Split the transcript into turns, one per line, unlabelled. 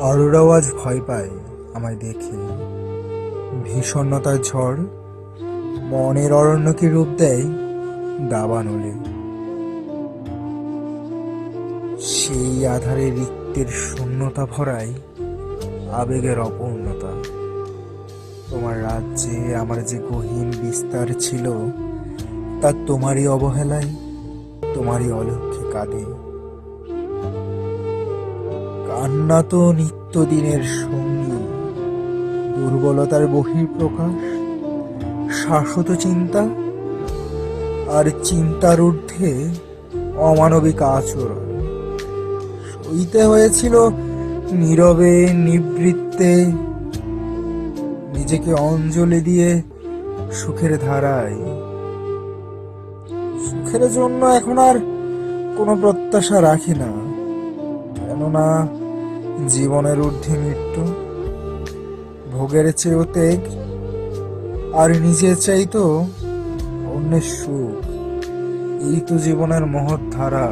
অরোরাও আজ ভয় পায় আমায় দেখে। ভীষণতার ঝড় মনের অরণ্যকে রূপ দেয় দাবানলে। সেই আধারে রিক্তের শূন্যতা ভরায় আবেগের অপূর্ণতা। তোমার রাজ্যে আমার যে গহীন বিস্তার ছিল, তা তোমারই অবহেলায়, তোমারই অলক্ষ্যে কাঁদে। কান্না তো নিত্যদিনের সঙ্গী, দুর্বলতার বহিঃপ্রকাশ, শাশ্বত চিন্তা, আর চিন্তার ঊর্ধ্বে অমানবিক আচরণ। সইতে হয়েছিল নীরবে নিবৃত্তে, নিজেকে অঞ্জলি দিয়ে সুখের ধারায়। সুখের জন্য এখন আর কোনো প্রত্যাশা রাখি না, কেননা জীবনের ঊর্ধ্বে মৃত্যু, ভোগের চেয়েও ত্যাগ, আর নিজের চাইতো অন্যের সুখ। এই তো জীবনের মহৎ ধারা।